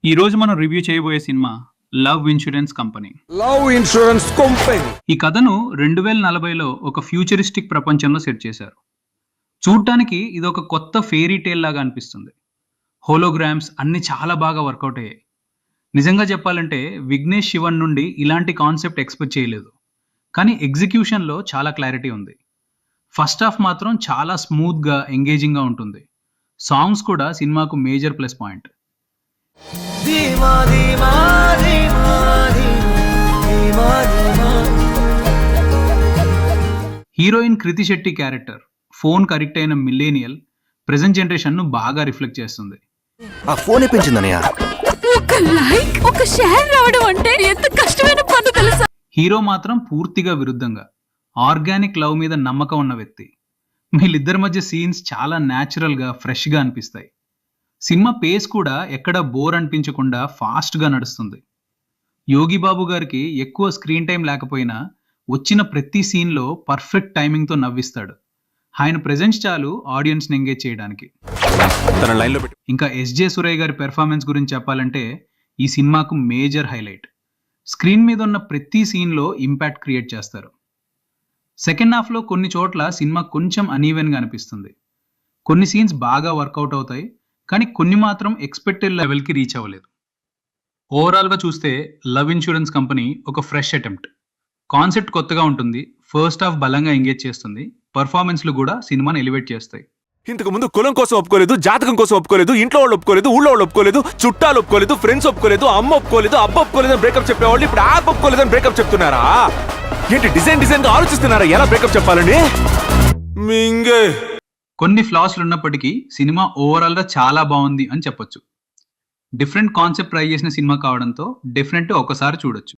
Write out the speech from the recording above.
ఈ రోజు మనం రివ్యూ చేయబోయే cinema love insurance company. Love insurance company ఈ కథను 2040లో ఒక ఫ్యూచరిస్టిక్ ప్రపంచంలో సెట్ చేశారు. చూడటానికి ఇది ఒక కొత్త ఫెయిరీ టేల్ లాగా అనిపిస్తుంది. హోలోగ్రామ్స్ అన్ని చాలా బాగా వర్కౌట్ అయ్యాయి. నిజంగా చెప్పాలంటే విఘ్నేష్ శివన్ నుండి ఇలాంటి కాన్సెప్ట్ ఎక్స్పెక్ట్ చేయలేదు. కానీ ఎగ్జిక్యూషన్లో చాలా క్లారిటీ ఉంది. ఫస్ట్ హాఫ్ మాత్రం చాలా స్మూత్గా ఎంగేజింగ్గా ఉంటుంది. సాంగ్స్ కూడా సినిమాకు మేజర్ ప్లస్ పాయింట్. హీరోయిన్ కృతి శెట్టి క్యారెక్టర్ ఫోన్ కరెక్ట్ అయిన మిల్లేనియల్ ప్రెజెంట్ జనరేషన్ ను బాగా రిఫ్లెక్ట్ చేస్తుంది. ఆ ఫోన్ పెంచిందనయ్య. ఒక లైక్ ఒక షేర్ రావడం అంటే ఎంత కష్టమైన పని తెలుసా. హీరో మాత్రం పూర్తిగా విరుద్ధంగా ఆర్గానిక్ లవ్ మీద నమ్మకం ఉన్న వ్యక్తి. వీళ్ళిద్దరి మధ్య సీన్స్ చాలా న్యాచురల్ గా ఫ్రెష్ గా అనిపిస్తాయి. సినిమా పేస్ కూడా ఎక్కడ బోర్ అనిపించకుండా ఫాస్ట్గా నడుస్తుంది. యోగి బాబు గారికి ఎక్కువ స్క్రీన్ టైం లేకపోయినా వచ్చిన ప్రతి సీన్లో పర్ఫెక్ట్ టైమింగ్తో నవ్విస్తాడు. ఆయన ప్రెజెన్స్ చాలు ఆడియన్స్ని ఎంగేజ్ చేయడానికి. ఇంకా ఎస్జే సురయ్య గారి పెర్ఫార్మెన్స్ గురించి చెప్పాలంటే ఈ సినిమాకు మేజర్ హైలైట్. స్క్రీన్ మీద ఉన్న ప్రతి సీన్లో ఇంపాక్ట్ క్రియేట్ చేస్తారు. సెకండ్ హాఫ్లో కొన్ని చోట్ల సినిమా కొంచెం అనీవెన్గా అనిపిస్తుంది. కొన్ని సీన్స్ బాగా వర్కౌట్ అవుతాయి, కానీ కొన్ని మాత్రం ఎక్స్పెక్టెడ్ లెవెల్కి రీచ్ అవ్వలేదు. ఓవరాల్గా చూస్తే లవ్ ఇన్సూరెన్స్ కంపెనీ ఒక ఫ్రెష్ అటెంప్ట్. కాన్సెప్ట్ కొత్తగా ఉంటుంది, ఫస్ట్ హాఫ్ బలంగా ఎంగేజ్ చేస్తుంది, పర్ఫార్మెన్స్లు కూడా సినిమాని ఎలివేట్ చేస్తాయి. ఇంతకు ముందు కులం కోసం ఒప్పుకోలేదు, జాతకం కోసం ఒప్పుకోలేదు, ఇంట్లో వాళ్ళు ఒప్పుకోలేదు, ఊళ్ళో వాళ్ళు ఒప్పుకోలేదు, చుట్టాలు ఒప్పుకోలేదు, ఫ్రెండ్స్ ఒప్పుకోలేదు, అమ్మ ఒప్పుకోలేదు, అబ్బ ఒప్పుకోలేదు అని బ్రేకప్ చెప్పేవాళ్ళు ఇప్పుడు యాప్ ఒప్పుకోలేదు అని బ్రేకప్ చెప్తున్నారా? ఏంటి డిజైన్ గా ఆలోచిస్తున్నారా ఎలా బ్రేకప్ చెప్పాలని? మింగే కొన్ని ఫ్లాస్లు ఉన్నప్పటికీ సినిమా ఓవరాల్గా చాలా బాగుంది అని చెప్పొచ్చు. డిఫరెంట్ కాన్సెప్ట్ ట్రై చేసిన సినిమా కావడంతో డెఫినెట్ ఒకసారి చూడొచ్చు.